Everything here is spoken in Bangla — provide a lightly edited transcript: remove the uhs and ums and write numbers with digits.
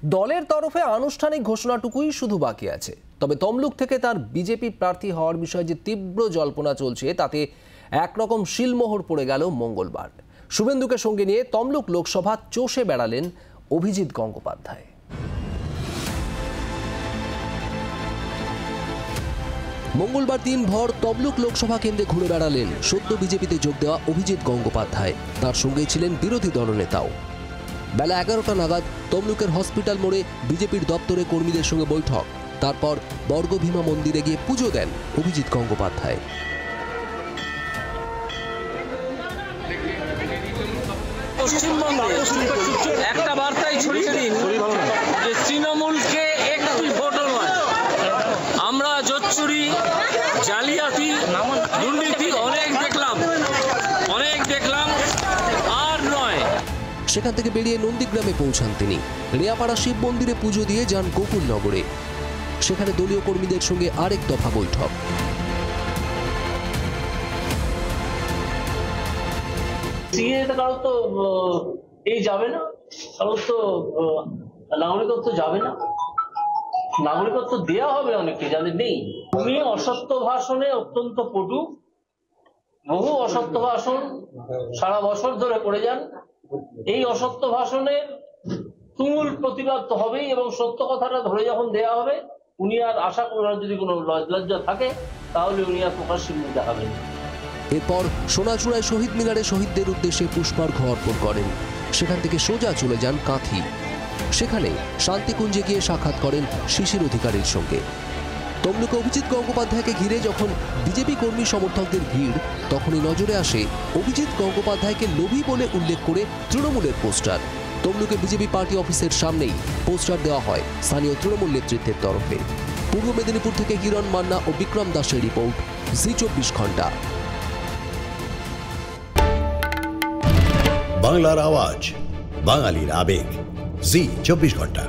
দলের তরফে আনুষ্ঠানিক ঘোষণাটুকুই শুধু বাকি আছে। তবে তমলুক থেকে তার বিজেপি প্রার্থী হওয়ার বিষয়ে যে তীব্র জল্পনা চলছে তাতে একরকম শিলমোহর পড়ে গেল মঙ্গলবার। শুভেন্দুকে সঙ্গে নিয়ে তমলুক লোকসভা চষে বেড়ালেন অভিজিৎ গঙ্গোপাধ্যায়। মঙ্গলবার দিনভর তমলুক লোকসভা কেন্দ্রে ঘুরে বেড়ালেন সদ্য বিজেপিতে যোগ দেওয়া অভিজিৎ গঙ্গোপাধ্যায়। তার সঙ্গেই ছিলেন বিরোধী দলনেতাও। বেলা 11টা নাগাদ তমলুকের হসপিটাল মোড়ে বিজেপির দপ্তরে কর্মীদের সঙ্গে বৈঠক। তারপর বর্গভীমা মন্দিরে গিয়ে পুজো দেন অভিজিৎ গঙ্গোপাধ্যায়। একটা বার্তাই ছড়িয়ে দিন যে তৃণমূলকে একটি ভোটও নয়, আমরা জোচ্চুরি, জালিয়াতি, দুর্নীতি অনেক দেখলাম আর নয়। সেখান থেকে বেরিয়ে নন্দীগ্রামে পৌঁছান তিনি। রেয়াপাড়া শিব মন্দিরে পুজো দিয়ে যান গোকুলনগরে। সেখানে দলীয় কর্মীদের সঙ্গে আরেক দফা বৈঠক। কারো তো এই যাবে না, কারো তো নাগরিকত্ব যাবে না, নাগরিকত্ব দেওয়া হবে অনেককে যাদের নেই। তুমি অসত্য ভাষণে অত্যন্ত পটু, বহু অসত্য ভাষণ সারা বছর ধরে করে যান। এই অসত্য ভাষণের তুমুল প্রতিবাদ তো হবেই, এবং সত্য কথাটা ধরে যখন দেয়া হবে উনি আর আশা করার যদি কোনো লজ্জা থাকে তাহলে উনি আর প্রকাশ্যে মুখ দেখাবেন। এরপর সোনাচূড়ায় শহীদ মিনারে শহীদদের উদ্দেশ্যে পুষ্পার্ঘ্য অর্পণ করেন। সেখান থেকে সোজা চলে যান কাঁথি। সেখানে শান্তিকুঞ্জে গিয়ে সাক্ষাৎ করেন শিশির অধিকারীর সঙ্গে। তমলুকে অভিজিৎ গঙ্গোপাধ্যায়কে ঘিরে যখন বিজেপি কর্মী সমর্থকদের ভিড়, তখনই নজরে আসে অভিজিৎ গঙ্গোপাধ্যায়কে লোভী বলে উল্লেখ করে তৃণমূলের পোস্টার। তমলুকে বিজেপি পার্টি অফিসের সামনেই পোস্টার দেওয়া হয় স্থানীয় তৃণমূল নেতৃত্বের তরফে। পূর্ব মেদিনীপুর থেকে কিরণ মান্না ও বিক্রম দাসের রিপোর্ট, জি 24 ঘন্টা। বাংলার আওয়াজ, বাঙালির আবেগ, জি 24 ঘন্টা।